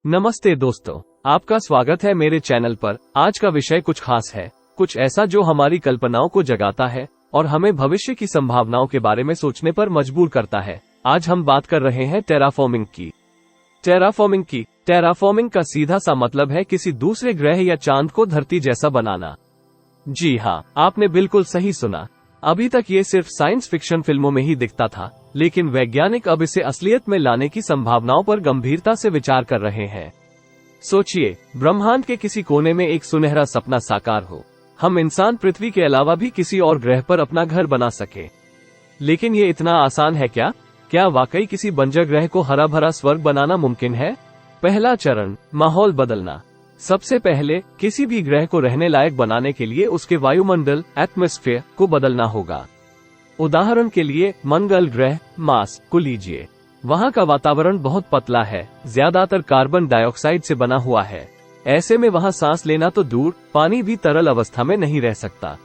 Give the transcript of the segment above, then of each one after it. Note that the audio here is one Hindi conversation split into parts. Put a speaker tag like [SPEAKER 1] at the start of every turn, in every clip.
[SPEAKER 1] नमस्ते दोस्तों, आपका स्वागत है मेरे चैनल पर। आज का विषय कुछ खास है, कुछ ऐसा जो हमारी कल्पनाओं को जगाता है और हमें भविष्य की संभावनाओं के बारे में सोचने पर मजबूर करता है। आज हम बात कर रहे हैं टेराफॉर्मिंग की। टेराफॉर्मिंग का सीधा सा मतलब है किसी दूसरे ग्रह या चांद को धरती जैसा बनाना। जी हाँ, आपने बिल्कुल सही सुना। अभी तक ये सिर्फ साइंस फिक्शन फिल्मों में ही दिखता था, लेकिन वैज्ञानिक अब इसे असलियत में लाने की संभावनाओं पर गंभीरता से विचार कर रहे हैं। सोचिए, ब्रह्मांड के किसी कोने में एक सुनहरा सपना साकार हो। हम इंसान पृथ्वी के अलावा भी किसी और ग्रह पर अपना घर बना सके। लेकिन ये इतना आसान है क्या? क्या वाकई किसी बंजर ग्रह को हरा भरा स्वर्ग बनाना मुमकिन है? पहला चरण, माहौल बदलना। सबसे पहले किसी भी ग्रह को रहने लायक बनाने के लिए उसके वायुमंडल एटमॉस्फेयर को बदलना होगा। उदाहरण के लिए मंगल ग्रह मार्स को लीजिए। वहाँ का वातावरण बहुत पतला है, ज्यादातर कार्बन डाइऑक्साइड से बना हुआ है। ऐसे में वहाँ सांस लेना तो दूर, पानी भी तरल अवस्था में नहीं रह सकता।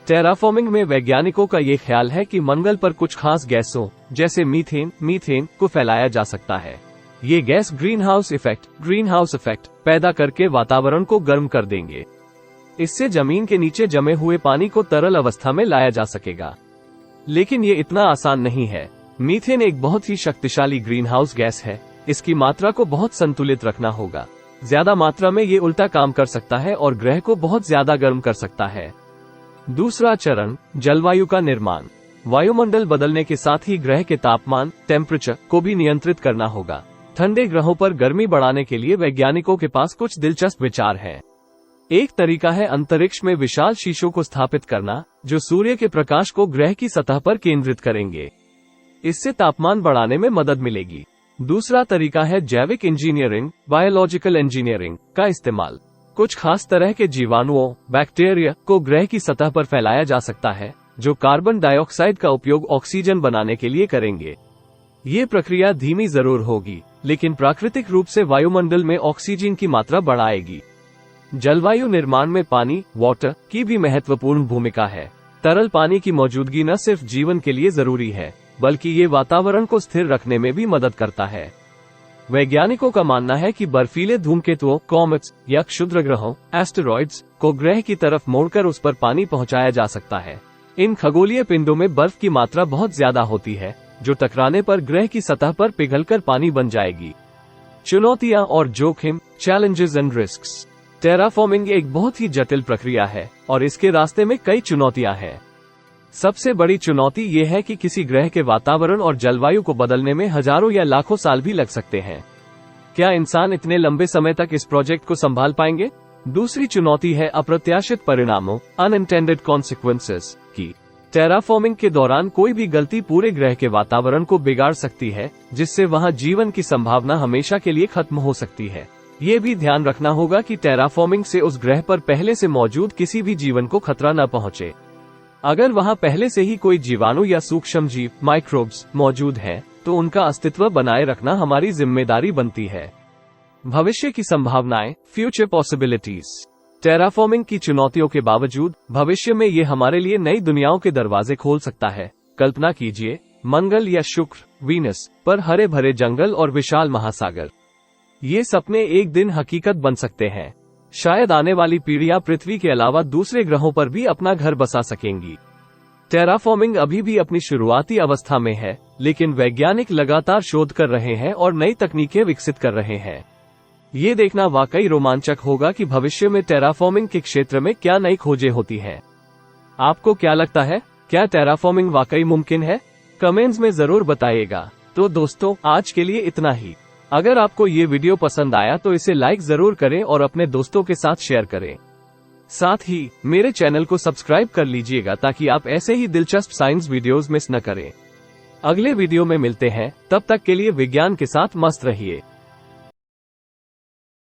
[SPEAKER 1] टेराफॉर्मिंग में वैज्ञानिकों का ये ख्याल है कि मंगल पर कुछ खास गैसों जैसे मीथेन को फैलाया जा सकता है। ये गैस ग्रीन हाउस इफेक्ट पैदा करके वातावरण को गर्म कर देंगे। इससे जमीन के नीचे जमे हुए पानी को तरल अवस्था में लाया जा सकेगा। लेकिन ये इतना आसान नहीं है। मीथेन एक बहुत ही शक्तिशाली ग्रीन हाउस गैस है। इसकी मात्रा को बहुत संतुलित रखना होगा। ज्यादा मात्रा में ये उल्टा काम कर सकता है और ग्रह को बहुत ज्यादा गर्म कर सकता है। दूसरा चरण, जलवायु का निर्माण। वायुमंडल बदलने के साथ ही ग्रह के तापमान टेम्परेचर को भी नियंत्रित करना होगा। ठंडे ग्रहों पर गर्मी बढ़ाने के लिए वैज्ञानिकों के पास कुछ दिलचस्प विचार हैं। एक तरीका है अंतरिक्ष में विशाल शीशों को स्थापित करना, जो सूर्य के प्रकाश को ग्रह की सतह पर केंद्रित करेंगे। इससे तापमान बढ़ाने में मदद मिलेगी। दूसरा तरीका है जैविक इंजीनियरिंग, बायोलॉजिकल इंजीनियरिंग का इस्तेमाल। कुछ खास तरह के जीवाणुओं, बैक्टीरिया को ग्रह की सतह पर फैलाया जा सकता है, जो कार्बन डाइऑक्साइड का उपयोग ऑक्सीजन बनाने के लिए करेंगे। ये प्रक्रिया धीमी जरूर होगी, लेकिन प्राकृतिक रूप से वायुमंडल में ऑक्सीजन की मात्रा बढ़ाएगी। जलवायु निर्माण में पानी वाटर की भी महत्वपूर्ण भूमिका है। तरल पानी की मौजूदगी न सिर्फ जीवन के लिए जरूरी है, बल्कि ये वातावरण को स्थिर रखने में भी मदद करता है। वैज्ञानिकों का मानना है कि बर्फीले धूमकेतुओं, कॉमेट्स या क्षुद्र ग्रहों एस्टेरॉइड्स को ग्रह की तरफ मोड़कर उस पर पानी पहुंचाया जा सकता है। इन खगोलीय पिंडों में बर्फ की मात्रा बहुत ज्यादा होती है, जो टकराने पर ग्रह की सतह पर पिघलकर पानी बन जाएगी। चुनौतियां और जोखिम, चैलेंजेस एंड रिस्क्स। टेराफॉर्मिंग एक बहुत ही जटिल प्रक्रिया है और इसके रास्ते में कई चुनौतियां हैं। सबसे बड़ी चुनौती ये है कि किसी ग्रह के वातावरण और जलवायु को बदलने में हजारों या लाखों साल भी लग सकते हैं। क्या इंसान इतने लंबे समय तक इस प्रोजेक्ट को संभाल पाएंगे? दूसरी चुनौती है अप्रत्याशित परिणामों, अनइंटेंडेड कॉन्सिक्वेंसेस की। टेराफॉर्मिंग के दौरान कोई भी गलती पूरे ग्रह के वातावरण को बिगाड़ सकती है, जिससे वहां जीवन की संभावना हमेशा के लिए खत्म हो सकती है। ये भी ध्यान रखना होगा कि टेराफॉर्मिंग से उस ग्रह पर पहले से मौजूद किसी भी जीवन को खतरा न पहुंचे। अगर वहां पहले से ही कोई जीवाणु या सूक्ष्म जीव माइक्रोब्स मौजूद हैं, तो उनका अस्तित्व बनाए रखना हमारी जिम्मेदारी बनती है। भविष्य की संभावनाएं, फ्यूचर पॉसिबिलिटीज। टेराफॉर्मिंग की चुनौतियों के बावजूद भविष्य में ये हमारे लिए नई दुनियाओं के दरवाजे खोल सकता है। कल्पना कीजिए, मंगल या शुक्र, वीनस पर हरे भरे जंगल और विशाल महासागर। ये सपने एक दिन हकीकत बन सकते हैं। शायद आने वाली पीढ़ियां पृथ्वी के अलावा दूसरे ग्रहों पर भी अपना घर बसा सकेंगी। टेराफॉर्मिंग अभी भी अपनी शुरुआती अवस्था में है, लेकिन वैज्ञानिक लगातार शोध कर रहे हैं और नई तकनीकें विकसित कर रहे हैं। ये देखना वाकई रोमांचक होगा कि भविष्य में टेराफॉर्मिंग के क्षेत्र में क्या नई खोजें होती हैं। आपको क्या लगता है, क्या टेराफॉर्मिंग वाकई मुमकिन है? कमेंट्स में जरूर बताइएगा। तो दोस्तों, आज के लिए इतना ही। अगर आपको ये वीडियो पसंद आया तो इसे लाइक जरूर करें और अपने दोस्तों के साथ शेयर करें। साथ ही मेरे चैनल को सब्सक्राइब कर लीजिएगा ताकि आप ऐसे ही दिलचस्प साइंस वीडियोस मिस न करें। अगले वीडियो में मिलते हैं, तब तक के लिए विज्ञान के साथ मस्त रहिए।